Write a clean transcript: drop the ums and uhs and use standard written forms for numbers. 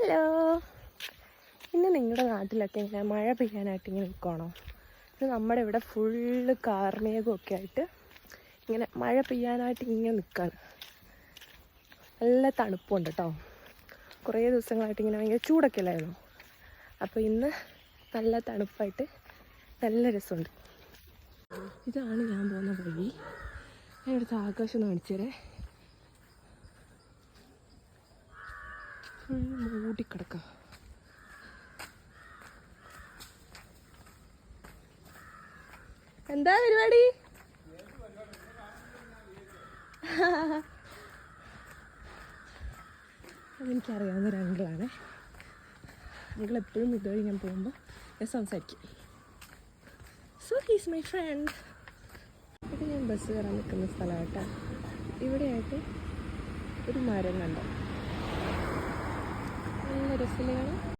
Hello, ഇന്ന് നിങ്ങളുടെ നാട്ടിലൊക്കെ ഇങ്ങനെ മഴ പെയ്യാനായിട്ട് ഇങ്ങനെ നിൽക്കുകയാണോ? ഇത് നമ്മുടെ ഇവിടെ ഫുള്ള് കാർമേഘമൊക്കെ ആയിട്ട് ഇങ്ങനെ മഴ പെയ്യാനായിട്ട് ഇങ്ങനെ നിൽക്കുകയാണ്. നല്ല തണുപ്പുണ്ട് കേട്ടോ. കുറേ ദിവസങ്ങളായിട്ട് ഇങ്ങനെ ഭയങ്കര ചൂടൊക്കെ അല്ലായിരുന്നു. അപ്പോൾ ഇന്ന് നല്ല തണുപ്പായിട്ട് നല്ല രസമുണ്ട്. ഇതാണ് ഞാൻ പോകുന്ന വഴി. ഞാൻ ഇവിടുത്തെ ആകാശം ഒന്ന് കാണിച്ചേരേ. ഫുൾ മൂടിക്കിടക്കാം. എന്താ പരിപാടി? അതെനിക്കറിയാവുന്നൊരു അങ്കിളാണ്. അങ്കിൾ എപ്പോഴും ഇതുവഴി ഞാൻ പോകുമ്പോൾ ഞാൻ സംസാരിക്കും. So he's my friend. ഇത് ഞാൻ ബസ് കയറാൻ നിൽക്കുന്ന സ്ഥലമായിട്ടാ. ഇവിടെയായിട്ട് ഒരു മരം കണ്ടോ, നല്ല രസമാണ്.